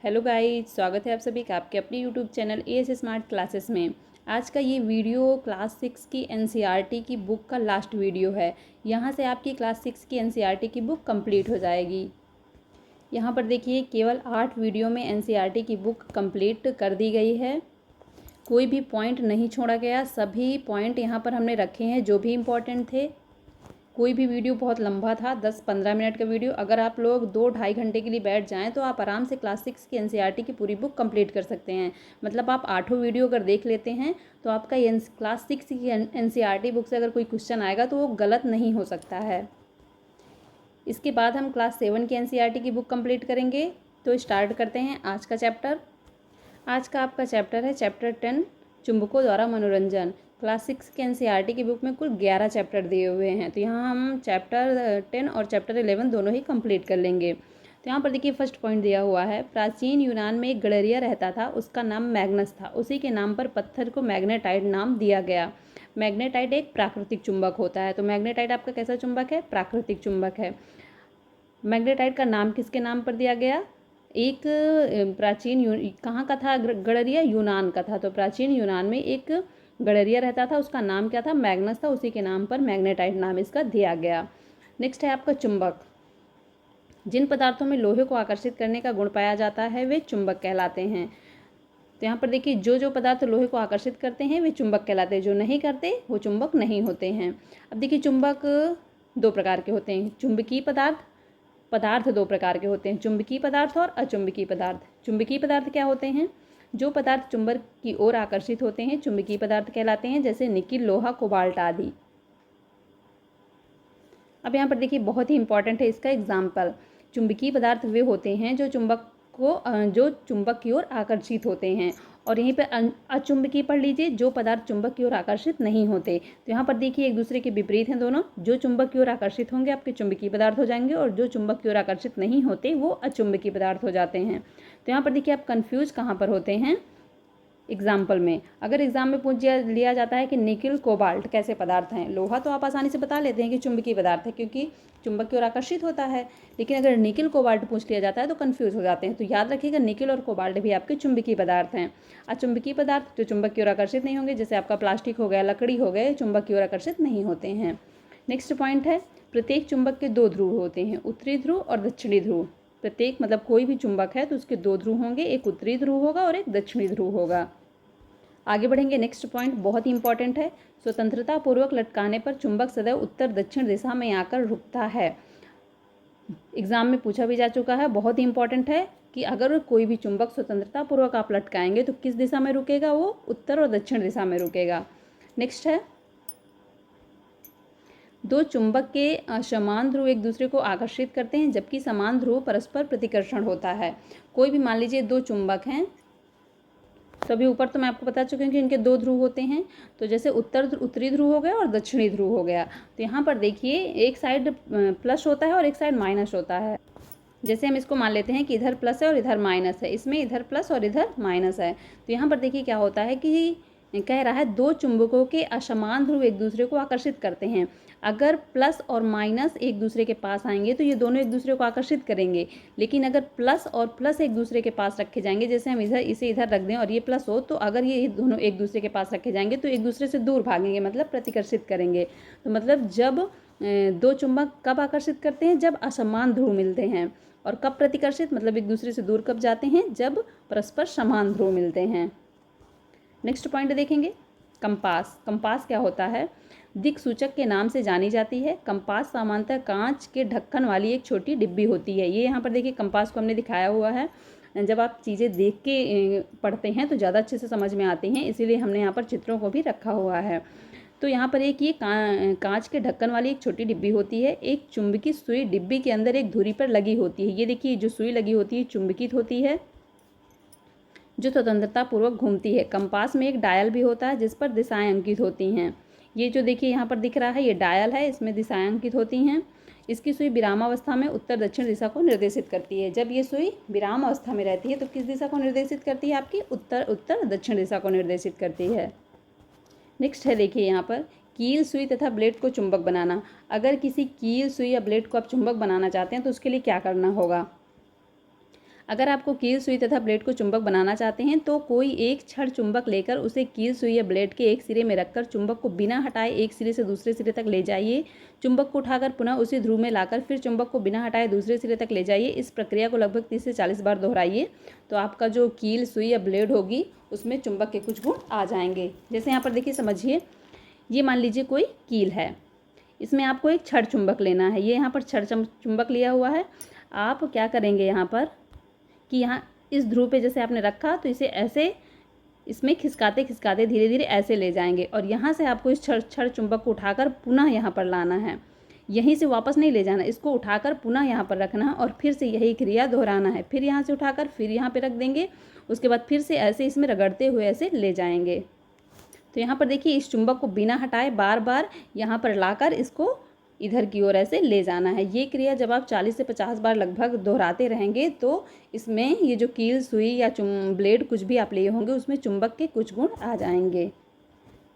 Hello guys, स्वागत है आप सभी का आपके अपने YouTube channel as smart classes में। आज का ये वीडियो क्लास 6 की एनसीईआरटी की बुक का लास्ट वीडियो है। यहाँ से आपकी क्लास 6 की एनसीईआरटी की बुक कंप्लीट हो जाएगी। यहाँ पर देखिए केवल 8 वीडियो में एनसीईआरटी की बुक कंप्लीट कर दी गई है। कोई भी पॉइंट नहीं छोड़ा गया, सभी पॉइंट यहाँ पर हमने रखे हैं जो भी इम्पोर्टेंट थे। कोई भी वीडियो बहुत लंबा था, 10-15 मिनट का वीडियो अगर आप लोग 2-2.5 घंटे के लिए बैठ जाएं तो आप आराम से क्लास 6 की एनसीईआरटी की पूरी बुक कंप्लीट कर सकते हैं। मतलब आप 8 वीडियो अगर देख लेते हैं तो आपका क्लास 6 की एनसीईआरटी बुक से अगर कोई क्वेश्चन आएगा तो वो गलत नहीं हो सकता है। इसके बाद हम क्लास 7 की एनसीईआरटी की बुक कंप्लीट करेंगे। तो स्टार्ट करते हैं आज का चैप्टर। आज का आपका चैप्टर है चैप्टर 10, चुंबकों द्वारा मनोरंजन। क्लास 6 के एनसीईआरटी की बुक में कुल 11 चैप्टर दिए हुए हैं, तो यहाँ हम चैप्टर 10 और चैप्टर 11 दोनों ही कंप्लीट कर लेंगे। तो यहाँ पर देखिए फर्स्ट पॉइंट दिया हुआ है, प्राचीन यूनान में एक गडरिया रहता था, उसका नाम मैग्नस था। उसी के नाम पर पत्थर को मैग्नेटाइट नाम दिया गया। मैग्नेटाइट एक प्राकृतिक चुंबक होता है। तो मैग्नेटाइट आपका कैसा चुंबक है? प्राकृतिक चुंबक है। मैग्नेटाइट का नाम किसके नाम पर दिया गया? एक प्राचीन कहाँ का था गडरिया? यूनान का था। तो प्राचीन यूनान में एक गडरिया रहता था, उसका नाम क्या था? मैग्नस था। उसी के नाम पर मैग्नेटाइट नाम इसका दिया गया। नेक्स्ट है आपका चुंबक। जिन पदार्थों में लोहे को आकर्षित करने का गुण पाया जाता है वे चुंबक कहलाते हैं। तो यहाँ पर देखिए जो पदार्थ लोहे को आकर्षित करते हैं वे चुंबक कहलाते हैं, जो नहीं करते वो चुंबक नहीं होते हैं। अब देखिए चुंबक दो प्रकार के होते हैं। चुंबकीय पदार्थ दो प्रकार के होते हैं, चुंबकीय पदार्थ और अचुंबकीय पदार्थ। चुंबकीय पदार्थ क्या होते हैं? जो पदार्थ चुंबक की ओर आकर्षित होते हैं चुंबकीय पदार्थ कहलाते हैं, जैसे निकिल, लोहा, कोबाल्ट आदि। अब यहाँ पर देखिए बहुत ही इंपॉर्टेंट है इसका एग्जाम्पल। चुंबकीय पदार्थ वे होते हैं जो चुंबक की ओर आकर्षित होते हैं। और यहीं पर अचुंबकीय पढ़ लीजिए, जो पदार्थ चुंबक की ओर आकर्षित नहीं होते। तो यहाँ पर देखिए एक दूसरे के विपरीत हैं दोनों। जो चुंबक की ओर आकर्षित होंगे आपके चुंबकीय पदार्थ हो जाएंगे, और जो चुंबक की ओर आकर्षित नहीं होते वो अचुंबकीय पदार्थ हो जाते हैं। तो यहाँ पर देखिए आप कन्फ्यूज कहाँ पर होते हैं? एग्जाम्पल में, अगर एग्जाम में पूछ लिया जाता है कि निकिल, कोबाल्ट कैसे पदार्थ हैं। लोहा तो आप आसानी से बता लेते हैं कि चुंबकीय पदार्थ है, क्योंकि चुंबक की ओर आकर्षित होता है। लेकिन अगर निकिल, कोबाल्ट पूछ लिया जाता है तो कन्फ्यूज हो जाते हैं। तो याद रखिएगा निकिल और कोबाल्ट भी आपके चुंबकीय पदार्थ हैं। अचुंबकीय पदार्थ जो चुंबक की ओर आकर्षित नहीं होंगे, जैसे आपका प्लास्टिक हो गया, लकड़ी हो गए, चुंबक की ओर आकर्षित नहीं होते हैं। नेक्स्ट पॉइंट है, प्रत्येक चुंबक के 2 ध्रुव होते हैं, उत्तरी ध्रुव और दक्षिणी ध्रुव। प्रत्येक मतलब कोई भी चुंबक है तो उसके 2 ध्रुव होंगे, एक उत्तरी ध्रुव होगा और एक दक्षिणी ध्रुव होगा। आगे बढ़ेंगे। नेक्स्ट पॉइंट बहुत ही इंपॉर्टेंट है, स्वतंत्रता पूर्वक लटकाने पर चुंबक सदैव उत्तर दक्षिण दिशा में आकर रुकता है। एग्जाम में पूछा भी जा चुका है, बहुत ही इंपॉर्टेंट है कि अगर कोई भी चुंबक स्वतंत्रता पूर्वक आप लटकाएंगे तो किस दिशा में रुकेगा? वो उत्तर और दक्षिण दिशा में रुकेगा। नेक्स्ट है, 2 चुंबक के समान ध्रुव एक दूसरे को आकर्षित करते हैं, जबकि समान ध्रुव परस्पर प्रतिकर्षण होता है। कोई भी मान लीजिए 2 चुंबक हैं, तो अभी ऊपर तो मैं आपको बता चुकी हूँ कि इनके 2 ध्रुव होते हैं। तो जैसे उत्तरी ध्रुव हो गया और दक्षिणी ध्रुव हो गया। तो यहाँ पर देखिए एक साइड प्लस होता है और एक साइड माइनस होता है। जैसे हम इसको मान लेते हैं कि इधर प्लस है और इधर माइनस है, इसमें इधर प्लस और इधर माइनस है। तो यहाँ पर देखिए क्या होता है कि कह रहा है 2 चुंबकों के असमान ध्रुव एक दूसरे को आकर्षित करते हैं। अगर प्लस और माइनस एक दूसरे के पास आएंगे तो ये दोनों एक दूसरे को आकर्षित करेंगे। लेकिन अगर प्लस और प्लस एक दूसरे के पास रखे जाएंगे, जैसे हम इसे इधर रख दें और ये प्लस हो, तो अगर ये दोनों एक दूसरे के पास रखे जाएंगे तो एक दूसरे से दूर भागेंगे, मतलब प्रतिकर्षित करेंगे। तो मतलब जब 2 चुंबक कब आकर्षित करते हैं? जब असमान ध्रुव मिलते हैं। और कब प्रतिकर्षित मतलब एक दूसरे से दूर कब जाते हैं? जब परस्पर समान ध्रुव मिलते हैं। नेक्स्ट पॉइंट देखेंगे, कंपास। कंपास क्या होता है? दिक सूचक के नाम से जानी जाती है। कंपास सामान्यतः कांच के ढक्कन वाली एक छोटी डिब्बी होती है। ये यहाँ पर देखिए कंपास को हमने दिखाया हुआ है। जब आप चीज़ें देख के पढ़ते हैं तो ज़्यादा अच्छे से समझ में आती हैं, इसीलिए हमने यहाँ पर चित्रों को भी रखा हुआ है। तो यहाँ पर एक ये कांच के ढक्कन वाली एक छोटी डिब्बी होती है। एक चुंबकीय सुई डिब्बी के अंदर एक धुरी पर लगी होती है। ये देखिए जो सुई लगी होती है चुंबकित होती है, जो स्वतंत्रता पूर्वक घूमती है। कंपास में एक डायल भी होता है जिस पर दिशाएं अंकित होती हैं। ये जो देखिए यहाँ पर दिख रहा है ये डायल है, इसमें दिशाएं अंकित होती हैं। इसकी सुई विरामावस्था में उत्तर दक्षिण दिशा को निर्देशित करती है। जब ये सुई विराम अवस्था में रहती है तो किस दिशा को निर्देशित करती है? आपकी उत्तर दक्षिण दिशा को निर्देशित करती है। नेक्स्ट है देखिए यहाँ पर, कील, सुई तथा ब्लेड को चुंबक बनाना। अगर किसी कील, सुई या ब्लेड को आप चुंबक बनाना चाहते हैं तो उसके लिए क्या करना होगा? अगर आपको कील सुई तथा ब्लेड को चुंबक बनाना चाहते हैं तो कोई एक छड़ चुंबक लेकर उसे कील सुई या ब्लेड के एक सिरे में रखकर चुंबक को बिना हटाए एक सिरे से दूसरे सिरे तक ले जाइए। चुंबक को उठाकर पुनः उसी ध्रुव में लाकर फिर चुंबक को बिना हटाए दूसरे सिरे तक ले जाइए। इस प्रक्रिया को लगभग 30 से 40 बार दोहराइए तो आपका जो कील सुई या ब्लेड होगी उसमें चुंबक के कुछ गुण आ जाएंगे। जैसे यहाँ पर देखिए, समझिए, ये मान लीजिए कोई कील है, इसमें आपको एक छड़ चुंबक लेना है। ये यहाँ पर छड़ चुंबक लिया हुआ है। आप क्या करेंगे यहाँ पर कि यहाँ इस ध्रुव पे जैसे आपने रखा तो इसे ऐसे इसमें खिसकाते खिसकाते धीरे धीरे ऐसे ले जाएंगे और यहाँ से आपको इस छड़ चुंबक को उठाकर पुनः यहाँ पर लाना है। यहीं से वापस नहीं ले जाना, इसको उठाकर पुनः यहाँ पर रखना है और फिर से यही क्रिया दोहराना है। फिर यहाँ से उठाकर फिर यहाँ पे रख देंगे, उसके बाद फिर से ऐसे इसमें रगड़ते हुए ऐसे ले जाएंगे। तो यहाँ पर देखिए, इस चुंबक को बिना हटाए बार बार यहाँ पर लाकर इसको इधर की ओर ऐसे ले जाना है। ये क्रिया जब आप 40 से 50 बार लगभग दोहराते रहेंगे तो इसमें ये जो कील सुई या ब्लेड कुछ भी आप लिए होंगे उसमें चुंबक के कुछ गुण आ जाएंगे।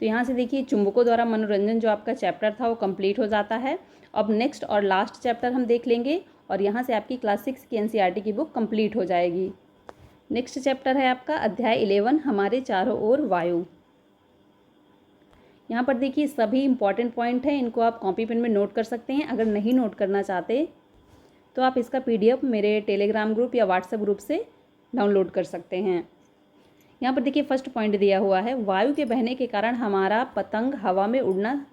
तो यहाँ से देखिए, चुंबकों द्वारा मनोरंजन जो आपका चैप्टर था वो कंप्लीट हो जाता है। अब नेक्स्ट और लास्ट चैप्टर हम देख लेंगे और यहाँ से आपकी क्लास 6 की एनसीईआरटी की बुक कंप्लीट हो जाएगी। नेक्स्ट चैप्टर है आपका अध्याय 11, हमारे चारों ओर वायु। यहाँ पर देखिए, सभी इंपॉर्टेंट पॉइंट हैं, इनको आप कॉपी पेन में नोट कर सकते हैं। अगर नहीं नोट करना चाहते तो आप इसका PDF मेरे टेलीग्राम ग्रुप या व्हाट्सएप ग्रुप से डाउनलोड कर सकते हैं। यहाँ पर देखिए, फर्स्ट पॉइंट दिया हुआ है, वायु के बहने के कारण हमारा पतंग हवा में उड़ना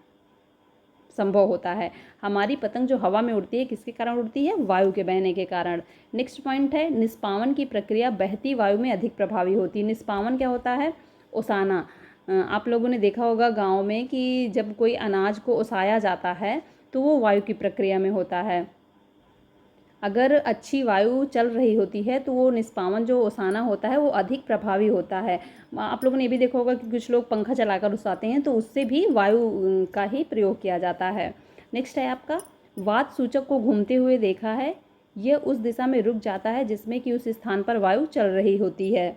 संभव होता है। हमारी पतंग जो हवा में उड़ती है किसके कारण उड़ती है? वायु के बहने के कारण। नेक्स्ट पॉइंट है, निष्पावन की प्रक्रिया बहती वायु में अधिक प्रभावी होती है। निष्पावन क्या होता है? ओसाना। आप लोगों ने देखा होगा गांव में कि जब कोई अनाज को ओसाया जाता है तो वो वायु की प्रक्रिया में होता है। अगर अच्छी वायु चल रही होती है तो वो निष्पावन जो ओसाना होता है वो अधिक प्रभावी होता है। आप लोगों ने ये भी देखा होगा कि कुछ लोग पंखा चलाकर ओसाते हैं तो उससे भी वायु का ही प्रयोग किया जाता है। नेक्स्ट है आपका, वात सूचक को घूमते हुए देखा है, यह उस दिशा में रुक जाता है जिसमें कि उस स्थान पर वायु चल रही होती है।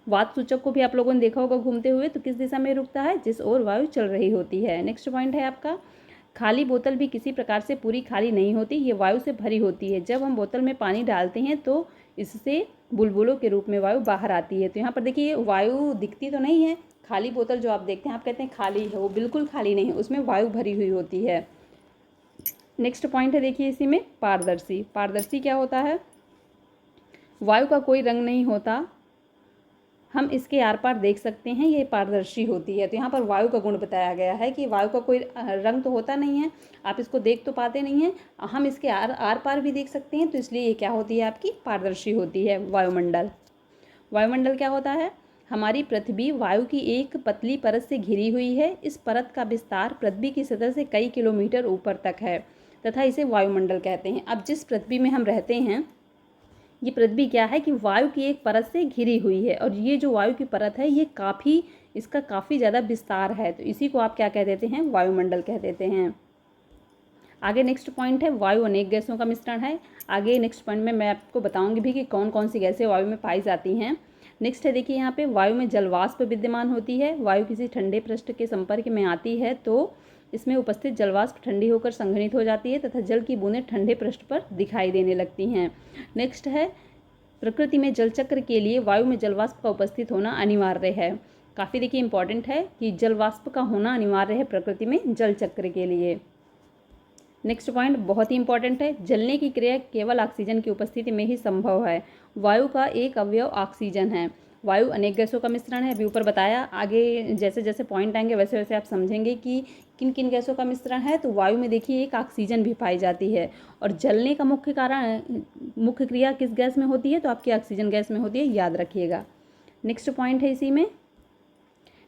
वात सूचक को भी आप लोगों ने देखा होगा घूमते हुए, तो किस दिशा में रुकता है? जिस ओर वायु चल रही होती है। नेक्स्ट पॉइंट है आपका, खाली बोतल भी किसी प्रकार से पूरी खाली नहीं होती, ये वायु से भरी होती है। जब हम बोतल में पानी डालते हैं तो इससे बुलबुलों के रूप में वायु बाहर आती है। तो यहाँ पर देखिए, वायु दिखती तो नहीं है, खाली बोतल जो आप देखते हैं आप कहते हैं खाली है, वो बिल्कुल खाली नहीं है, उसमें वायु भरी हुई होती है। नेक्स्ट पॉइंट है देखिए इसी में, पारदर्शी। पारदर्शी क्या होता है? वायु का कोई रंग नहीं होता, हम इसके आर पार देख सकते हैं, ये पारदर्शी होती है। तो यहाँ पर वायु का गुण बताया गया है कि वायु का कोई रंग तो होता नहीं है, आप इसको देख तो पाते नहीं हैं, हम इसके आर पार भी देख सकते हैं, तो इसलिए ये क्या होती है? आपकी पारदर्शी होती है। वायुमंडल। वायुमंडल क्या होता है? हमारी पृथ्वी वायु की एक पतली परत से घिरी हुई है। इस परत का विस्तार पृथ्वी की सतह से कई किलोमीटर ऊपर तक है तथा इसे वायुमंडल कहते हैं। अब जिस पृथ्वी में हम रहते हैं, ये पृथ्वी क्या है कि वायु की एक परत से घिरी हुई है और ये जो वायु की परत है ये इसका काफ़ी ज़्यादा विस्तार है, तो इसी को आप क्या कह देते हैं? वायुमंडल कह देते हैं। आगे नेक्स्ट पॉइंट है, वायु अनेक गैसों का मिश्रण है। आगे नेक्स्ट पॉइंट में मैं आपको बताऊंगी भी कि कौन कौन सी गैसें वायु में पाई जाती हैं। नेक्स्ट है देखिए, यहाँ पे वायु में जलवाष्प विद्यमान होती है। वायु किसी ठंडे पृष्ठ के संपर्क में आती है तो इसमें उपस्थित जलवाष्प ठंडी होकर संघनित हो जाती है तथा जल की बूंदें ठंडे पृष्ठ पर दिखाई देने लगती हैं। नेक्स्ट है, प्रकृति में जल चक्र के लिए वायु में जलवाष्प का उपस्थित होना अनिवार्य है। काफ़ी देखिए इंपॉर्टेंट है कि जलवाष्प का होना अनिवार्य है प्रकृति में जल चक्र के लिए। नेक्स्ट पॉइंट बहुत ही इंपॉर्टेंट है, जलने की क्रिया केवल ऑक्सीजन की उपस्थिति में ही संभव है। वायु का एक अवयव ऑक्सीजन है। वायु अनेक गैसों का मिश्रण है, अभी ऊपर बताया। आगे जैसे जैसे पॉइंट आएंगे वैसे वैसे आप समझेंगे कि किन किन गैसों का मिश्रण है। तो वायु में देखिए एक ऑक्सीजन भी पाई जाती है और जलने का मुख्य क्रिया किस गैस में होती है? तो आपकी ऑक्सीजन गैस में होती है, याद रखिएगा। नेक्स्ट पॉइंट है इसी में,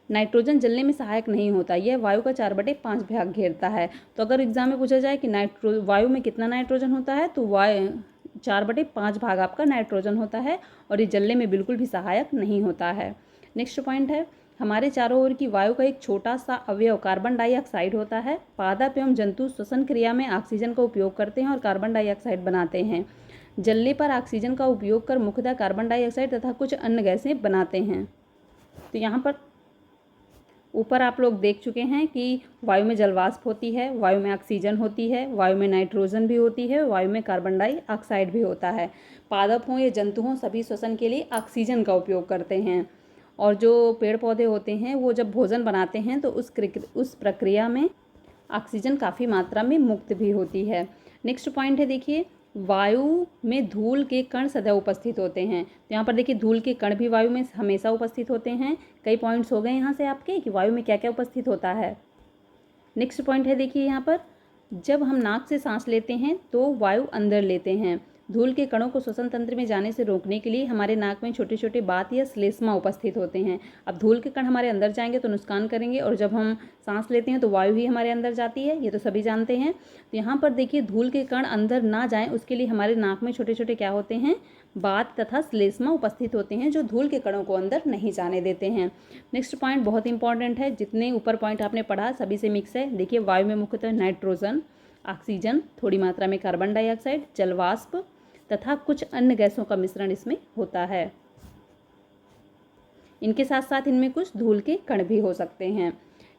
नाइट्रोजन जलने में सहायक नहीं होता, यह वायु का 4/5 भाग घेरता है। तो अगर एग्जाम में पूछा जाए कि वायु में कितना नाइट्रोजन होता है, तो 4/5 भाग आपका नाइट्रोजन होता है और ये जलने में बिल्कुल भी सहायक नहीं होता है। नेक्स्ट पॉइंट है, हमारे चारों ओर की वायु का एक छोटा सा अवयव कार्बन डाइऑक्साइड होता है। पादप एवं जंतु श्वसन क्रिया में ऑक्सीजन का उपयोग करते हैं और कार्बन डाइऑक्साइड बनाते हैं। जलने पर ऑक्सीजन का उपयोग कर मुख्यतः कार्बन डाइऑक्साइड तथा कुछ अन्य गैसें बनाते हैं। तो यहाँ पर ऊपर आप लोग देख चुके हैं कि वायु में जलवाष्प होती है, वायु में ऑक्सीजन होती है, वायु में नाइट्रोजन भी होती है, वायु में कार्बन डाइऑक्साइड भी होता है। पादप हों या जंतु हों, सभी श्वसन के लिए ऑक्सीजन का उपयोग करते हैं। और जो पेड़ पौधे होते हैं वो जब भोजन बनाते हैं तो उस प्रक्रिया में ऑक्सीजन काफ़ी मात्रा में मुक्त भी होती है। नेक्स्ट पॉइंट है, देखिए वायु में धूल के कण सदैव उपस्थित होते हैं। तो यहाँ पर देखिए धूल के कण भी वायु में हमेशा उपस्थित होते हैं। कई पॉइंट्स हो गए यहाँ से आपके कि वायु में क्या क्या उपस्थित होता है। नेक्स्ट पॉइंट है, देखिए यहाँ पर जब हम नाक से सांस लेते हैं तो वायु अंदर लेते हैं। धूल के कणों को श्वसन तंत्र में जाने से रोकने के लिए हमारे नाक में छोटे छोटे बात या श्लेष्मा उपस्थित होते हैं। अब धूल के कण हमारे अंदर जाएंगे तो नुकसान करेंगे, और जब हम सांस लेते हैं तो वायु ही हमारे अंदर जाती है, ये तो सभी जानते हैं। तो यहाँ पर देखिए धूल के कण अंदर ना जाएं उसके लिए हमारे नाक में छोटे छोटे क्या होते हैं, बात तथा श्लेष्मा उपस्थित होते हैं, जो धूल के कणों को अंदर नहीं जाने देते हैं। नेक्स्ट पॉइंट बहुत इंपॉर्टेंट है, जितने ऊपर पॉइंट आपने पढ़ा सभी से मिक्स है। देखिए वायु में मुख्यतः नाइट्रोजन, ऑक्सीजन, थोड़ी मात्रा में कार्बन डाइऑक्साइड, जलवाष्प तथा कुछ अन्य गैसों का मिश्रण इसमें होता है। इनके साथ साथ इनमें कुछ धूल के कण भी हो सकते हैं।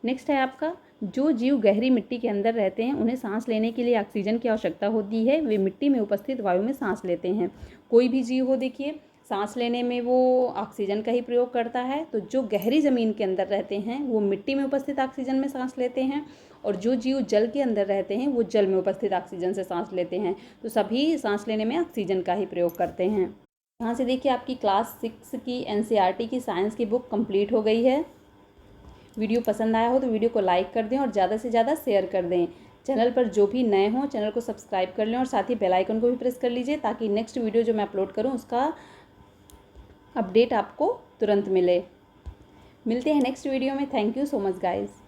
नेक्स्ट है आपका, जो जीव गहरी मिट्टी के अंदर रहते हैं उन्हें सांस लेने के लिए ऑक्सीजन की आवश्यकता होती है, वे मिट्टी में उपस्थित वायु में सांस लेते हैं। कोई भी जीव हो देखिए सांस लेने में वो ऑक्सीजन का ही प्रयोग करता है। तो जो गहरी ज़मीन के अंदर रहते हैं वो मिट्टी में उपस्थित ऑक्सीजन में सांस लेते हैं, और जो जीव जल के अंदर रहते हैं वो जल में उपस्थित ऑक्सीजन से सांस लेते हैं। तो सभी सांस लेने में ऑक्सीजन का ही प्रयोग करते हैं। यहाँ से देखिए आपकी क्लास 6 की एनसीईआरटी की साइंस की बुक कंप्लीट हो गई है। वीडियो पसंद आया हो तो वीडियो को लाइक कर दें और ज़्यादा से ज़्यादा शेयर कर दें। चैनल पर जो भी नए हों चैनल को सब्सक्राइब कर लें और साथ ही बेल आइकन को भी प्रेस कर लीजिए, ताकि नेक्स्ट वीडियो जो मैं अपलोड करूँ उसका अपडेट आपको तुरंत मिले। मिलते हैं नेक्स्ट वीडियो में। Thank you so much guys.